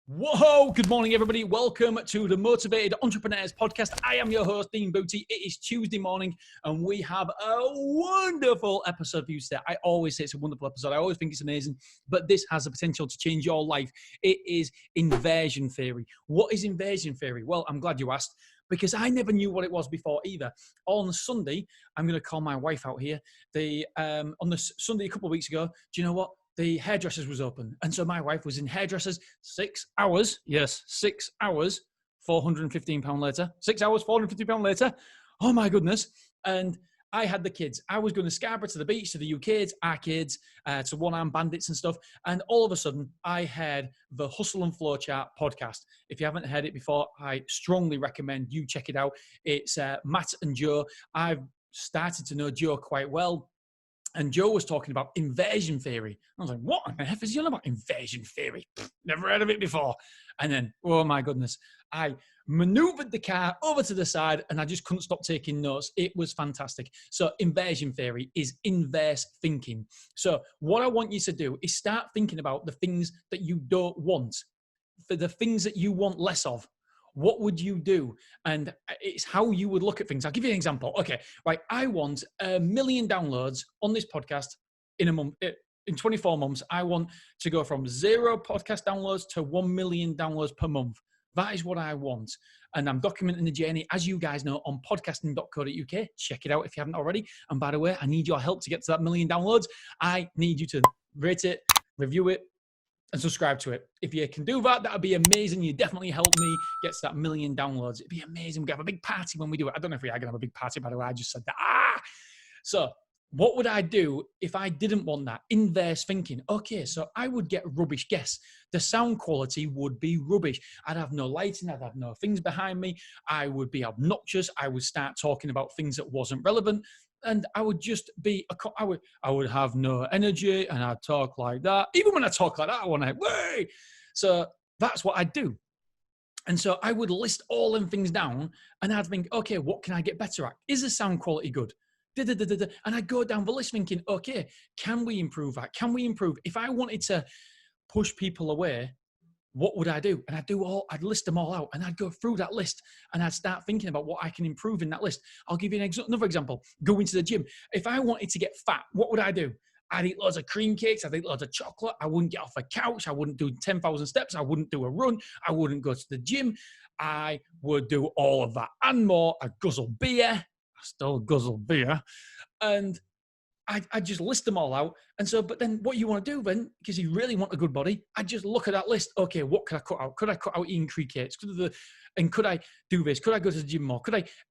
Whoa, good morning, everybody. Welcome to the Motivated Entrepreneurs Podcast. I am your host, Dean Booty. It is Tuesday morning, and we have a wonderful episode for you today. I always say it's a wonderful episode. I always think it's amazing, but this has the potential to change your life. It is inversion theory. What is inversion theory? Well, I'm glad you asked, because I never knew what it was before either. On Sunday, I'm going to call my wife out here. On the Sunday a couple of weeks ago, do you know what? The hairdressers was open. And so my wife was in hairdressers 6 hours. Yes, 6 hours, £415 later. 6 hours, £450 later. Oh my goodness. And I had the kids. I was going to Scarborough to the beach, to the kids, our kids, to One-Arm Bandits and stuff. And all of a sudden, I heard the Hustle and Flowchart podcast. If you haven't heard it before, I strongly recommend you check it out. It's Matt and Joe. I've started to know Joe quite well. And Joe was talking about inversion theory. I was like, what on earth is he on about inversion theory? Never heard of it before. And then, oh my goodness, I maneuvered the car over to the side and I just couldn't stop taking notes. It was fantastic. So inversion theory is inverse thinking. So what I want you to do is start thinking about the things that you don't want, for the things that you want less of. What would you do? And it's how you would look at things. I'll give you an example. Okay, right. I want 1 million downloads on this podcast in a month. In 24 months, I want to go from 0 podcast downloads to 1 million downloads per month. That is what I want. And I'm documenting the journey, as you guys know, on podcasting.co.uk. Check it out if you haven't already. And by the way, I need your help to get to that 1 million downloads. I need you to rate it, review it, and subscribe to it. If you can do that, that would be amazing. You definitely help me get to that 1 million downloads. It'd be amazing. We have a big party when we do it. I don't know if we are going to have a big party, by the way. I just said that. So what would I do if I didn't want that? Inverse thinking. Okay, so I would get rubbish guests. The sound quality would be rubbish. I'd have no lighting. I'd have no things behind me. I would be obnoxious. I would start talking about things that wasn't relevant. And I would just be, I would have no energy and I'd talk like that. Even when I talk like that, I want to, way. So that's what I'd do. And so I would list all them things down and I'd think, okay, what can I get better at? Is the sound quality good? And I'd go down the list thinking, okay, can we improve that? Can we improve? If I wanted to push people away, what would I do? And I'd list them all out and I'd go through that list and I'd start thinking about what I can improve in that list. I'll give you another example. Going to the gym. If I wanted to get fat, what would I do? I'd eat loads of cream cakes. I'd eat loads of chocolate. I wouldn't get off a couch. I wouldn't do 10,000 steps. I wouldn't do a run. I wouldn't go to the gym. I would do all of that and more. I'd guzzle beer. I still guzzle beer. And I just list them all out. And so, but then what you want to do then, because you really want a good body, I just look at that list. Okay, what could I cut out? Could I cut out eating cream cakes? And could I do this? Could I go to the gym more?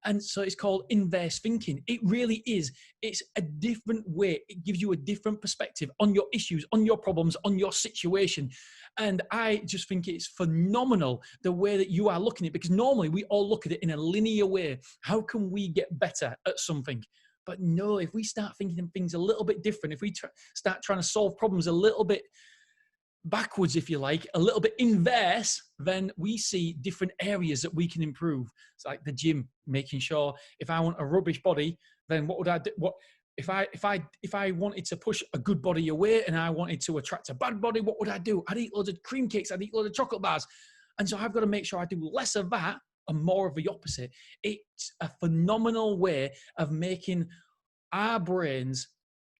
And so it's called inverse thinking. It really is. It's a different way. It gives you a different perspective on your issues, on your problems, on your situation. And I just think it's phenomenal the way that you are looking at it, because normally we all look at it in a linear way. How can we get better at something? But no, if we start thinking of things a little bit different, if we start trying to solve problems a little bit backwards, if you like, a little bit inverse, then we see different areas that we can improve. It's like the gym, making sure if I want a rubbish body, then what would I do? If I wanted to push a good body away and I wanted to attract a bad body, what would I do? I'd eat loads of cream cakes. I'd eat loads of chocolate bars. And so I've got to make sure I do less of that and more of the opposite. It's a phenomenal way of making our brains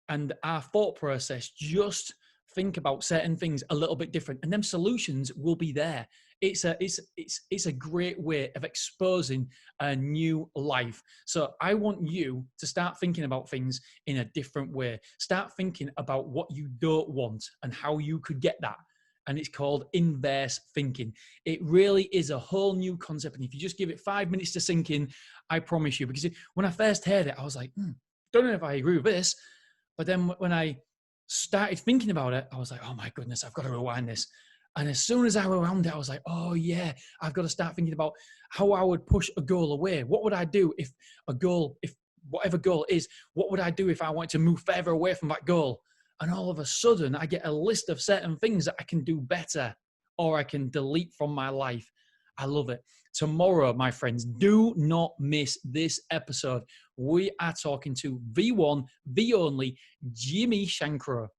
and our thought process just think about certain things a little bit different, and them solutions will be there. It's a great way of exposing a new life. So I want you to start thinking about things in a different way. Start thinking about what you don't want and how you could get that. And it's called inverse thinking. It really is a whole new concept. And if you just give it 5 minutes to sink in, I promise you, because when I first heard it, I was like, don't know if I agree with this. But then when I started thinking about it, I was like, oh my goodness, I've got to rewind this. And as soon as I rewound it, I was like, oh yeah, I've got to start thinking about how I would push a goal away. What would I do if whatever goal is, what would I do if I wanted to move further away from that goal? And all of a sudden, I get a list of certain things that I can do better or I can delete from my life. I love it. Tomorrow, my friends, do not miss this episode. We are talking to V1, V only, Jimmy Shankar.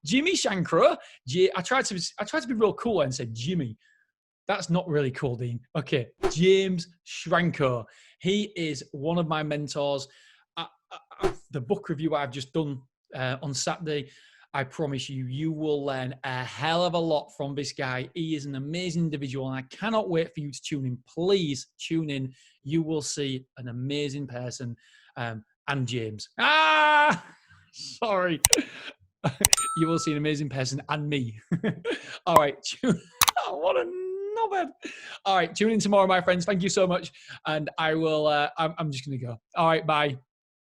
Jimmy Shankar. I tried to be real cool and said Jimmy. That's not really cool, Dean. Okay, James Schranko. He is one of my mentors. The book review I've just done on Saturday, I promise you, you will learn a hell of a lot from this guy. He is an amazing individual, and I cannot wait for you to tune in. Please tune in. You will see an amazing person. And James. Sorry. You will see an amazing person and me. All right. What a knobhead. All right. Tune in tomorrow, my friends. Thank you so much. And I will, I'm just going to go. All right. Bye.